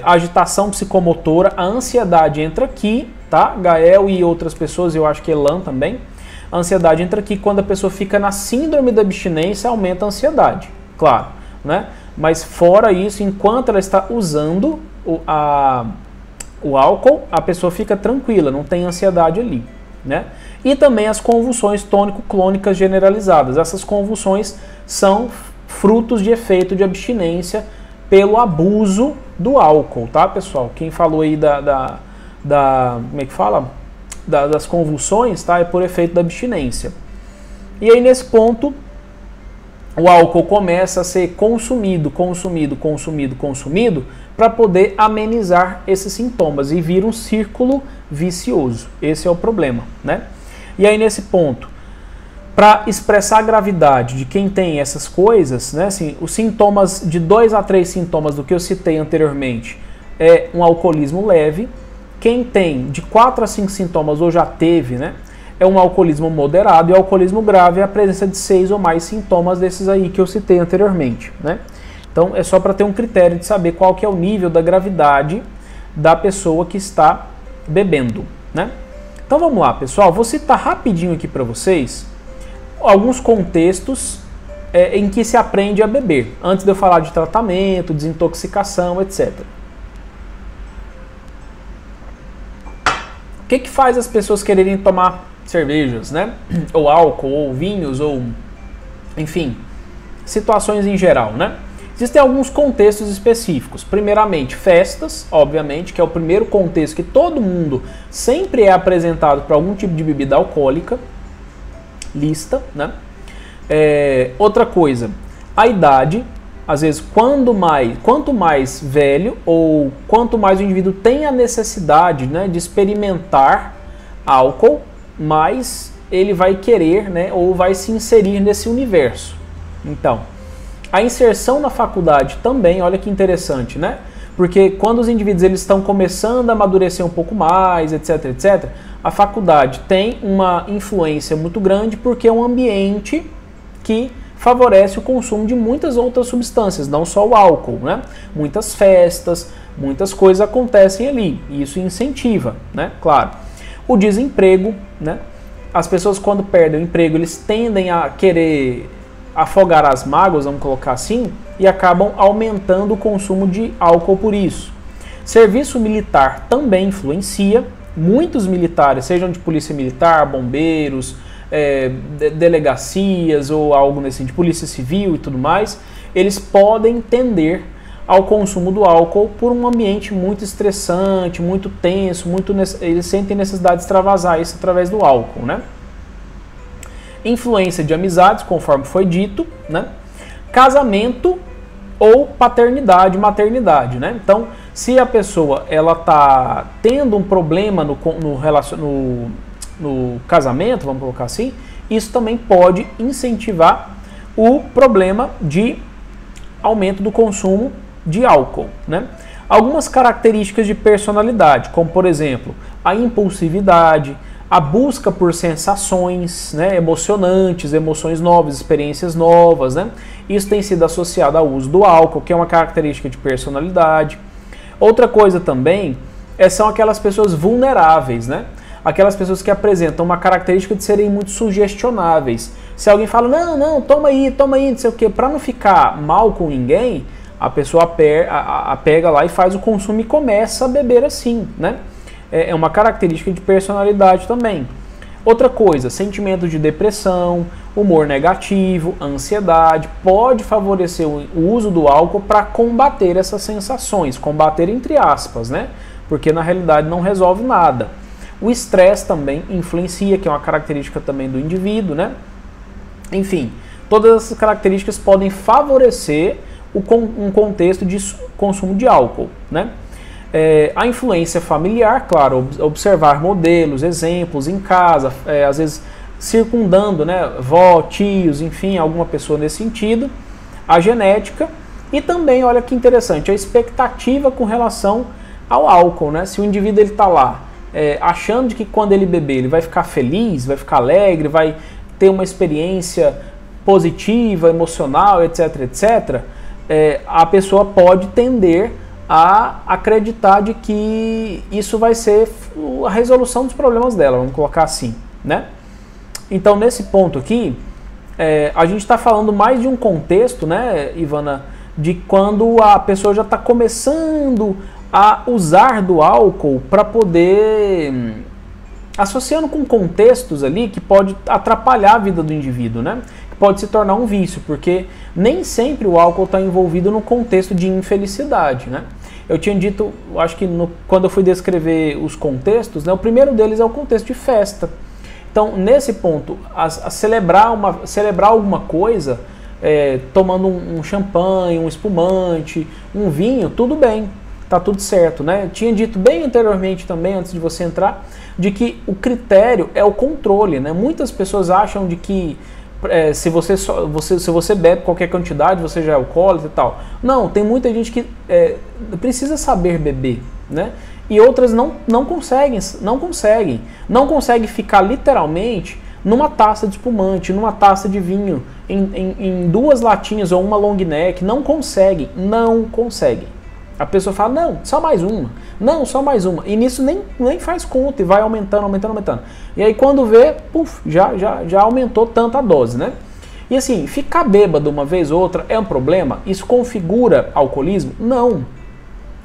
Agitação psicomotora, a ansiedade entra aqui, tá? Gael e outras pessoas, eu acho que Elan também. A ansiedade entra aqui quando a pessoa fica na síndrome da abstinência, aumenta a ansiedade, claro, né? Mas fora isso, enquanto ela está usando o álcool, a pessoa fica tranquila, não tem ansiedade ali, né? E também as convulsões tônico-clônicas generalizadas. Essas convulsões são frutos de efeito de abstinência pelo abuso do álcool, tá, pessoal? Quem falou aí como é que fala? Das convulsões, tá? É por efeito da abstinência. E aí, nesse ponto, o álcool começa a ser consumido para poder amenizar esses sintomas e vira um círculo vicioso. Esse é o problema, né? E aí, nesse ponto, para expressar a gravidade de quem tem essas coisas, né, assim, os sintomas, de 2 a 3 sintomas do que eu citei anteriormente, é um alcoolismo leve. Quem tem de 4 a 5 sintomas ou já teve, né, é um alcoolismo moderado, e o alcoolismo grave é a presença de 6 ou mais sintomas desses aí que eu citei anteriormente, né? Então é só para ter um critério de saber qual que é o nível da gravidade da pessoa que está bebendo, né? Então vamos lá, pessoal, vou citar rapidinho aqui para vocês alguns contextos em que se aprende a beber, antes de eu falar de tratamento, desintoxicação, etc. O que faz as pessoas quererem tomar cervejas, né? Ou álcool, ou vinhos, ou enfim, situações em geral, né? Existem alguns contextos específicos. Primeiramente, festas, obviamente, que é o primeiro contexto que todo mundo sempre é apresentado para algum tipo de bebida alcoólica, lista, né? Outra coisa, a idade. Às vezes, quanto mais velho ou quanto mais o indivíduo tem a necessidade, né, de experimentar álcool, mais ele vai querer, né, ou vai se inserir nesse universo. Então, a inserção na faculdade também, olha que interessante, né? Porque quando os indivíduos eles estão começando a amadurecer um pouco mais, etc, etc, a faculdade tem uma influência muito grande porque é um ambiente que favorece o consumo de muitas outras substâncias, não só o álcool, né? Muitas festas, muitas coisas acontecem ali, e isso incentiva, né? Claro. O desemprego, né? As pessoas quando perdem o emprego, eles tendem a querer afogar as mágoas, vamos colocar assim, e acabam aumentando o consumo de álcool por isso. Serviço militar também influencia, muitos militares, sejam de polícia militar, bombeiros, delegacias ou algo nesse de polícia civil e tudo mais, eles podem tender ao consumo do álcool por um ambiente muito estressante, muito tenso, eles sentem necessidade de extravasar isso através do álcool, né? Influência de amizades, conforme foi dito, né? Casamento ou paternidade, maternidade, né? Então, se a pessoa ela tá tendo um problema no casamento, vamos colocar assim, isso também pode incentivar o problema de aumento do consumo de álcool, né? Algumas características de personalidade, como por exemplo, a impulsividade, a busca por sensações, né, emocionantes, emoções novas, experiências novas, né? Isso tem sido associado ao uso do álcool, que é uma característica de personalidade. Outra coisa também são aquelas pessoas vulneráveis, né? Aquelas pessoas que apresentam uma característica de serem muito sugestionáveis. Se alguém fala, não, toma aí, não sei o quê, para não ficar mal com ninguém, a pessoa pega lá e faz o consumo e começa a beber assim, né? É uma característica de personalidade também. Outra coisa, sentimento de depressão, humor negativo, ansiedade, pode favorecer o uso do álcool para combater essas sensações, combater entre aspas, né? Porque na realidade não resolve nada. O estresse também influencia, que é uma característica também do indivíduo, né? Enfim, todas essas características podem favorecer um contexto de consumo de álcool, né? A influência familiar, claro, observar modelos, exemplos em casa, às vezes circundando, né, vó, tios, enfim, alguma pessoa nesse sentido, a genética e também, olha que interessante, a expectativa com relação ao álcool, né? Se o indivíduo está lá achando de que quando ele beber ele vai ficar feliz, vai ficar alegre, vai ter uma experiência positiva, emocional, etc, etc, a pessoa pode tender a acreditar de que isso vai ser a resolução dos problemas dela, vamos colocar assim, né? Então, nesse ponto aqui, a gente está falando mais de um contexto, né, Ivana, de quando a pessoa já está começando a usar do álcool para poder, associando com contextos ali que pode atrapalhar a vida do indivíduo, né? Pode se tornar um vício, porque nem sempre o álcool está envolvido no contexto de infelicidade, né? Eu tinha dito, acho que quando eu fui descrever os contextos, né, o primeiro deles é o contexto de festa. Então, nesse ponto, celebrar alguma coisa, tomando um champanhe, um espumante, um vinho, tudo bem, tá tudo certo, né? Eu tinha dito bem anteriormente também, antes de você entrar, de que o critério é o controle, né? Muitas pessoas acham de que se você bebe qualquer quantidade, você já é alcoólatra e tal. Não, tem muita gente que precisa saber beber, né? E outras não conseguem ficar literalmente numa taça de espumante, numa taça de vinho, em duas latinhas ou uma long neck, não conseguem. A pessoa fala, não, só mais uma. E nisso nem faz conta e vai aumentando. E aí quando vê, puf, já aumentou tanto a dose, né? E assim, ficar bêbado uma vez ou outra é um problema? Isso configura alcoolismo? Não.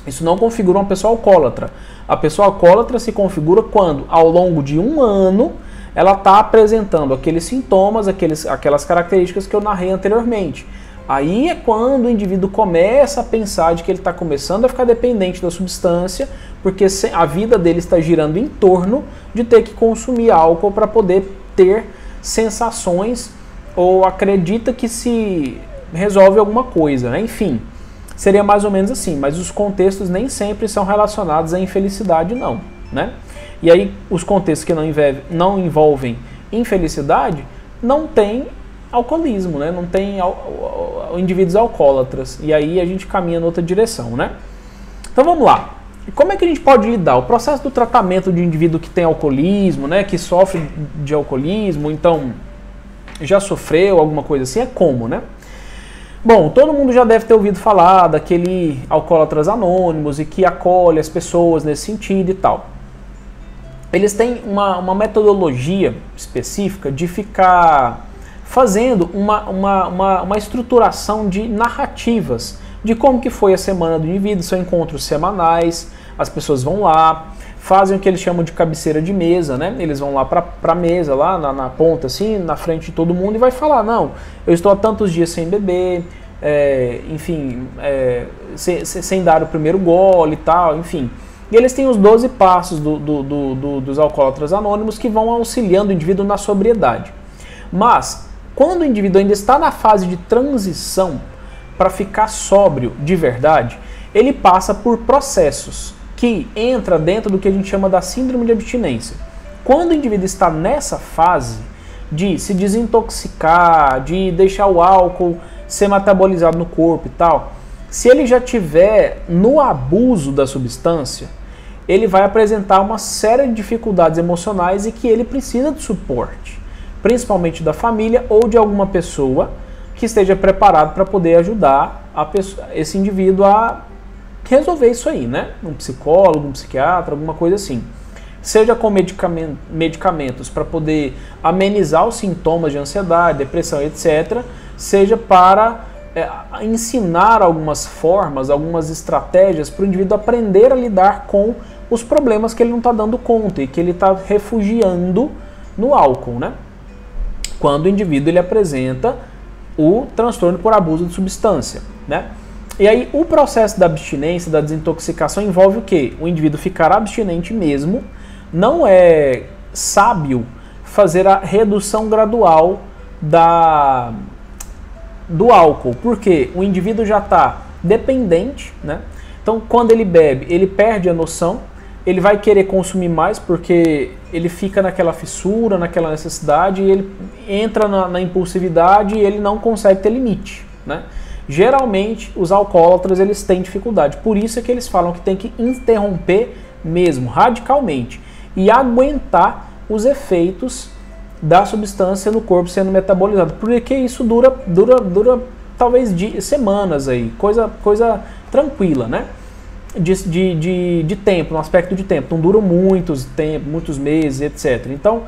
Isso não configura uma pessoa alcoólatra. A pessoa alcoólatra se configura quando, ao longo de um ano, ela está apresentando aqueles sintomas, aquelas características que eu narrei anteriormente. Aí é quando o indivíduo começa a pensar de que ele está começando a ficar dependente da substância, porque a vida dele está girando em torno de ter que consumir álcool para poder ter sensações ou acredita que se resolve alguma coisa, né? Enfim, seria mais ou menos assim, mas os contextos nem sempre são relacionados à infelicidade, não, né? E aí os contextos que não envolvem infelicidade não tem alcoolismo, né? Não tem indivíduos alcoólatras. E aí a gente caminha em outra direção, né? Então vamos lá. Como é que a gente pode lidar? O processo do tratamento de indivíduo que tem alcoolismo, né? Que sofre de alcoolismo, então já sofreu alguma coisa assim, é como, né? Bom, todo mundo já deve ter ouvido falar daquele Alcoólatras Anônimos e que acolhe as pessoas nesse sentido e tal. Eles têm uma metodologia específica de ficar fazendo uma estruturação de narrativas de como que foi a semana do indivíduo, são encontros semanais, as pessoas vão lá, fazem o que eles chamam de cabeceira de mesa, né? Eles vão lá para a mesa, lá na ponta, assim, na frente de todo mundo e vai falar, não, eu estou há tantos dias sem beber, enfim, sem dar o primeiro gole e tal, enfim. E eles têm os 12 passos dos alcoólatras anônimos que vão auxiliando o indivíduo na sobriedade. Mas, quando o indivíduo ainda está na fase de transição para ficar sóbrio de verdade, ele passa por processos que entra dentro do que a gente chama da síndrome de abstinência. Quando o indivíduo está nessa fase de se desintoxicar, de deixar o álcool ser metabolizado no corpo e tal, se ele já tiver no abuso da substância, ele vai apresentar uma série de dificuldades emocionais e que ele precisa de suporte, principalmente da família ou de alguma pessoa que esteja preparado para poder ajudar esse indivíduo a resolver isso aí, né? Um psicólogo, um psiquiatra, alguma coisa assim. Seja com medicamentos para poder amenizar os sintomas de ansiedade, depressão, etc., seja para ensinar algumas formas, algumas estratégias para o indivíduo aprender a lidar com os problemas que ele não está dando conta e que ele está refugiando no álcool, né? Quando o indivíduo ele apresenta o transtorno por abuso de substância, né? E aí o processo da abstinência, da desintoxicação envolve o quê? O indivíduo ficar abstinente mesmo. Não é sábio fazer a redução gradual do álcool, porque o indivíduo já está dependente, né? Então, quando ele bebe, ele perde a noção, ele vai querer consumir mais porque ele fica naquela fissura, naquela necessidade, e ele entra na impulsividade e ele não consegue ter limite, né? Geralmente, os alcoólatras eles têm dificuldade, por isso é que eles falam que tem que interromper mesmo, radicalmente, e aguentar os efeitos da substância no corpo sendo metabolizado, porque isso dura talvez semanas aí, coisa tranquila, né? De tempo, no aspecto de tempo, não dura muitos meses, etc. Então,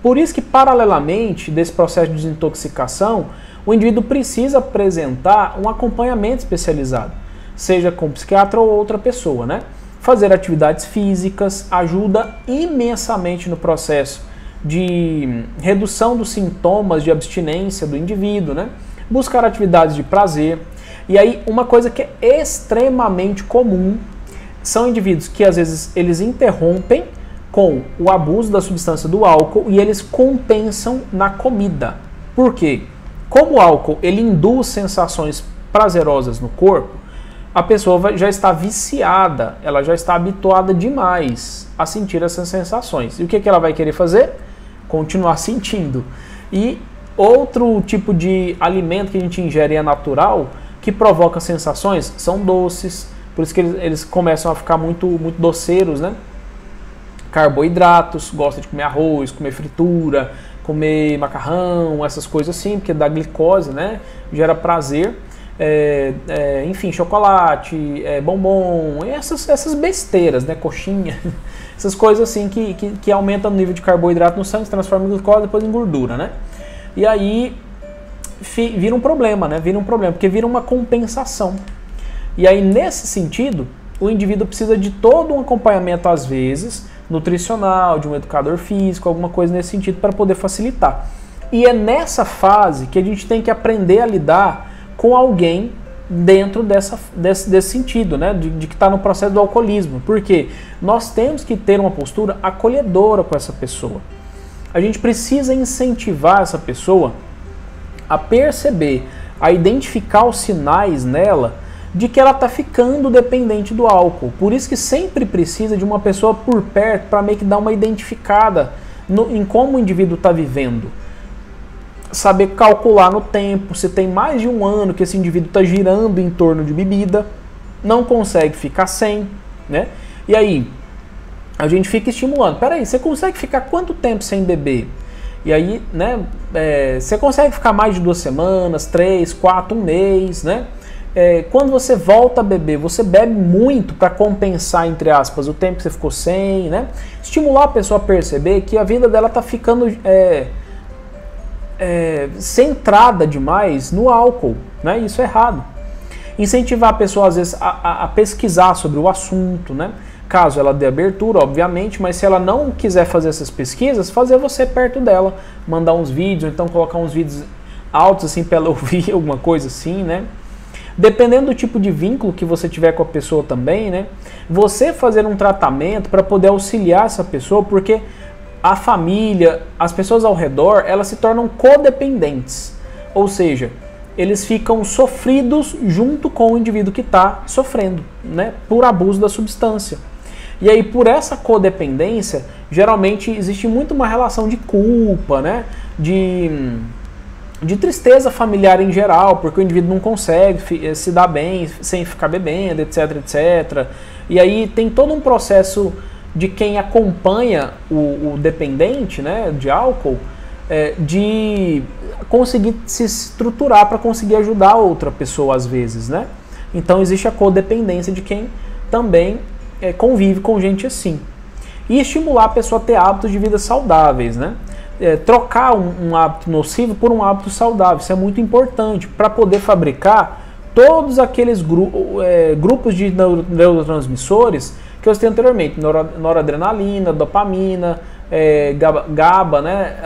por isso que paralelamente desse processo de desintoxicação, o indivíduo precisa apresentar um acompanhamento especializado, seja com psiquiatra ou outra pessoa, né? Fazer atividades físicas ajuda imensamente no processo de redução dos sintomas de abstinência do indivíduo, né? Buscar atividades de prazer. E aí, uma coisa que é extremamente comum são indivíduos que às vezes eles interrompem com o abuso da substância do álcool e eles compensam na comida. Por quê? Como o álcool ele induz sensações prazerosas no corpo, a pessoa já está viciada, ela já está habituada demais a sentir essas sensações. E o que ela vai querer fazer? Continuar sentindo. E outro tipo de alimento que a gente ingere é natural, que provoca sensações, são doces, por isso que eles começam a ficar muito doceiros, né? Carboidratos, gosta de comer arroz, comer fritura, comer macarrão, essas coisas assim, porque dá glicose, né? Gera prazer. Enfim, chocolate, bombom, essas besteiras, né? Coxinha, essas coisas assim que aumentam o nível de carboidrato no sangue, se transforma em glicose, depois em gordura, né? E aí vira um problema, né? Vira um problema, porque vira uma compensação. E aí, nesse sentido, o indivíduo precisa de todo um acompanhamento, às vezes, nutricional, de um educador físico, alguma coisa nesse sentido, para poder facilitar. E é nessa fase que a gente tem que aprender a lidar com alguém dentro desse sentido, né? De que está no processo do alcoolismo. Porque nós temos que ter uma postura acolhedora com essa pessoa. A gente precisa incentivar essa pessoa a perceber, a identificar os sinais nela de que ela está ficando dependente do álcool. Por isso que sempre precisa de uma pessoa por perto para meio que dar uma identificada em como o indivíduo está vivendo. Saber calcular no tempo, se tem mais de um ano que esse indivíduo está girando em torno de bebida, não consegue ficar sem, né? E aí, a gente fica estimulando. Peraí, você consegue ficar quanto tempo sem beber? E aí, né, você consegue ficar mais de 2 semanas, 3, 4, 1 mês, né? Quando você volta a beber, você bebe muito para compensar, entre aspas, o tempo que você ficou sem, né? Estimular a pessoa a perceber que a vida dela está ficando centrada demais no álcool, né? Isso é errado. Incentivar a pessoa, às vezes, a pesquisar sobre o assunto, né? Caso ela dê abertura, obviamente, mas se ela não quiser fazer essas pesquisas, fazer você perto dela, mandar uns vídeos, ou então colocar uns vídeos altos assim para ela ouvir alguma coisa assim, né? Dependendo do tipo de vínculo que você tiver com a pessoa também, né? Você fazer um tratamento para poder auxiliar essa pessoa, porque a família, as pessoas ao redor, elas se tornam codependentes. Ou seja, eles ficam sofridos junto com o indivíduo que está sofrendo, né? Por abuso da substância. E aí, por essa codependência, geralmente existe muito uma relação de culpa, né? De tristeza familiar em geral, porque o indivíduo não consegue se dar bem sem ficar bebendo, etc, etc. E aí tem todo um processo de quem acompanha o dependente, né, de álcool, de conseguir se estruturar para conseguir ajudar outra pessoa às vezes, né? Então existe a codependência de quem também convive com gente assim. E estimular a pessoa a ter hábitos de vida saudáveis, né? Trocar um hábito nocivo por um hábito saudável, isso é muito importante para poder fabricar todos aqueles grupos de neurotransmissores que eu citei anteriormente, noradrenalina, dopamina, GABA, né,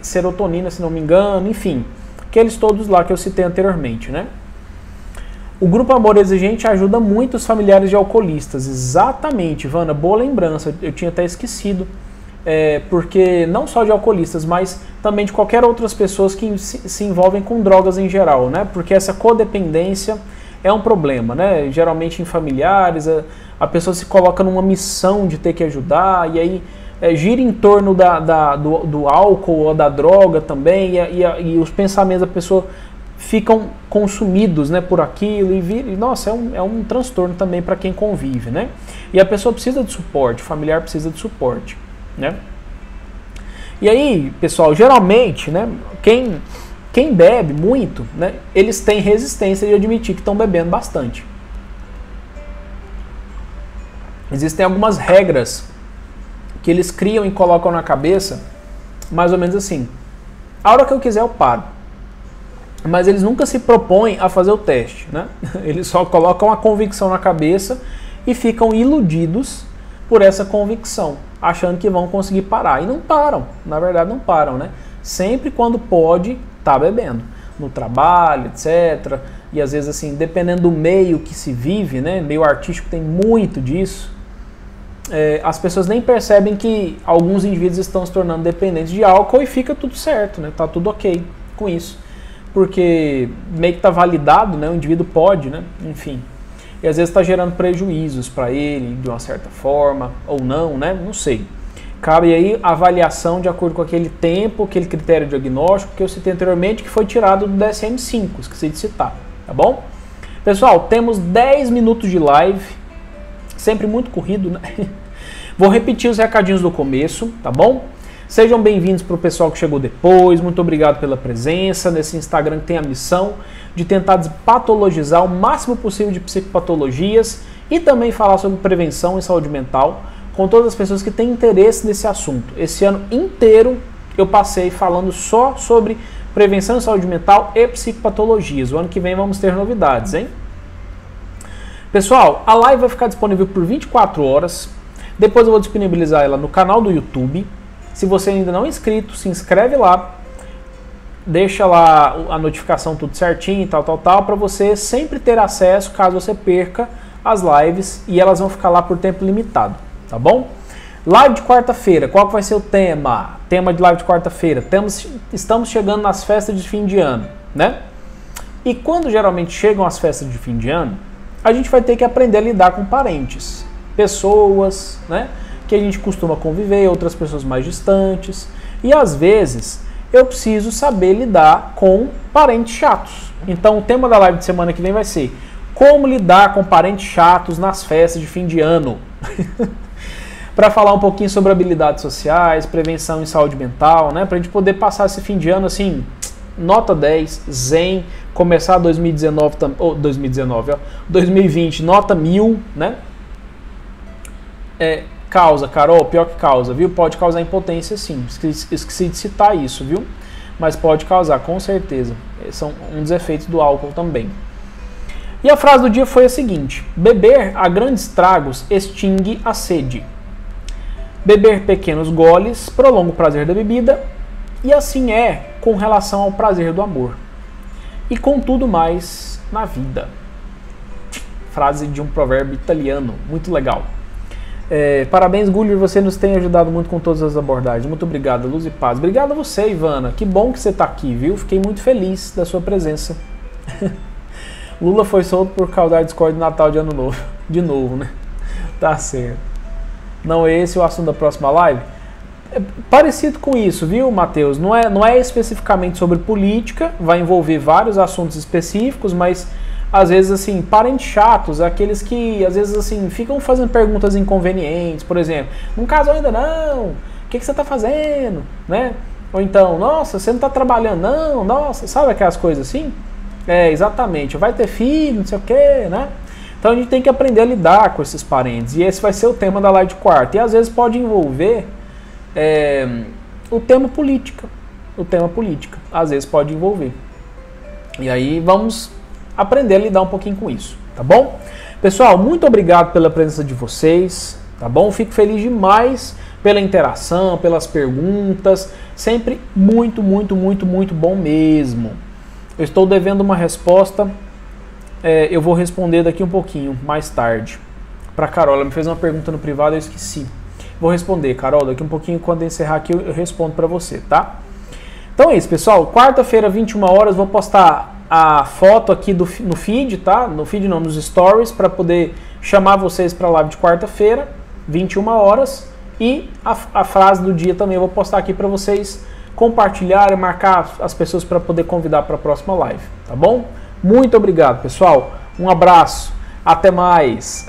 serotonina, se não me engano, enfim, aqueles todos lá que eu citei anteriormente, né? O grupo Amor Exigente ajuda muito os familiares de alcoolistas, exatamente, Ivana, boa lembrança, eu tinha até esquecido. Porque não só de alcoolistas, mas também de qualquer outras pessoas que se envolvem com drogas em geral, né? Porque essa codependência é um problema, né? Geralmente em familiares, a pessoa se coloca numa missão de ter que ajudar, e aí gira em torno do álcool ou da droga também, e os pensamentos da pessoa ficam consumidos, né, por aquilo, e nossa, é um transtorno também para quem convive, né? E a pessoa precisa de suporte, o familiar precisa de suporte, né? E aí, pessoal, geralmente, né, quem bebe muito, né, eles têm resistência de admitir que estão bebendo bastante. Existem algumas regras que eles criam e colocam na cabeça, mais ou menos assim: a hora que eu quiser eu paro. Mas eles nunca se propõem a fazer o teste, né? Eles só colocam a convicção na cabeça e ficam iludidos por essa convicção, achando que vão conseguir parar. E não param, na verdade não param, né? Sempre quando pode, tá bebendo. No trabalho, etc. E às vezes assim, dependendo do meio que se vive, né? Meio artístico tem muito disso. As pessoas nem percebem que alguns indivíduos estão se tornando dependentes de álcool e fica tudo certo, né? Tá tudo ok com isso. Porque meio que tá validado, né? O indivíduo pode, né? Enfim. E às vezes está gerando prejuízos para ele, de uma certa forma, ou não, né? Não sei. Cabe aí a avaliação de acordo com aquele tempo, aquele critério diagnóstico que eu citei anteriormente, que foi tirado do DSM-5, esqueci de citar, tá bom? Pessoal, temos 10 minutos de live, sempre muito corrido, né? Vou repetir os recadinhos do começo, tá bom? Sejam bem-vindos para o pessoal que chegou depois, muito obrigado pela presença nesse Instagram que tem a missão de tentar despatologizar o máximo possível de psicopatologias e também falar sobre prevenção e saúde mental com todas as pessoas que têm interesse nesse assunto. Esse ano inteiro eu passei falando só sobre prevenção e saúde mental e psicopatologias. O ano que vem vamos ter novidades, hein? Pessoal, a live vai ficar disponível por 24 horas, depois eu vou disponibilizar ela no canal do YouTube. Se você ainda não é inscrito, se inscreve lá, deixa lá a notificação tudo certinho e tal, para você sempre ter acesso caso você perca as lives, e elas vão ficar lá por tempo limitado, tá bom? Live de quarta-feira, qual vai ser o tema? Tema de live de quarta-feira, estamos chegando nas festas de fim de ano, né? E quando geralmente chegam as festas de fim de ano, a gente vai ter que aprender a lidar com parentes, pessoas, né, que a gente costuma conviver, outras pessoas mais distantes, e às vezes eu preciso saber lidar com parentes chatos. Então o tema da live de semana que vem vai ser como lidar com parentes chatos nas festas de fim de ano. Para falar um pouquinho sobre habilidades sociais, prevenção em saúde mental, né, para a gente poder passar esse fim de ano assim, nota 10, zen, começar 2020, nota 1000, né? Causa, Carol, pior que causa, viu? Pode causar impotência sim, esqueci de citar isso, viu? Mas pode causar, com certeza. São um dos efeitos do álcool também. E a frase do dia foi a seguinte: beber a grandes tragos extingue a sede. Beber pequenos goles prolonga o prazer da bebida E assim é com relação ao prazer do amor. E com tudo mais na vida. Frase de um provérbio italiano, muito legal. Parabéns, Gulliver, você nos tem ajudado muito com todas as abordagens. Muito obrigado, luz e paz. Obrigado a você, Ivana. Que bom que você está aqui, viu? Fiquei muito feliz da sua presença. Lula foi solto por causar discórdia de Natal de Ano Novo. De novo, né? Tá certo. Não é esse o assunto da próxima live? É parecido com isso, viu, Matheus? Não é especificamente sobre política, vai envolver vários assuntos específicos, mas às vezes, assim, parentes chatos, aqueles que às vezes, assim, ficam fazendo perguntas inconvenientes, por exemplo, não casou ainda não, o que você tá fazendo, né? Ou então, nossa, você não tá trabalhando não, nossa, sabe aquelas coisas assim? Exatamente, vai ter filho, não sei o quê, né? Então a gente tem que aprender a lidar com esses parentes, e esse vai ser o tema da live de quarta, e às vezes pode envolver o tema política, às vezes pode envolver. E aí vamos aprender a lidar um pouquinho com isso, tá bom? Pessoal, muito obrigado pela presença de vocês, tá bom? Fico feliz demais pela interação, pelas perguntas, sempre muito, muito, muito, muito bom mesmo. Eu estou devendo uma resposta, eu vou responder daqui um pouquinho, mais tarde, para a Carol. Ela me fez uma pergunta no privado, eu esqueci. Vou responder, Carol, daqui um pouquinho, quando eu encerrar aqui, eu respondo para você, tá? Então é isso, pessoal. Quarta-feira, 21 horas, vou postar a foto aqui no feed, tá? No feed não, nos stories, para poder chamar vocês para a live de quarta-feira, 21 horas. E a frase do dia também eu vou postar aqui para vocês compartilharem, marcar as pessoas para poder convidar para a próxima live, tá bom? Muito obrigado, pessoal. Um abraço. Até mais.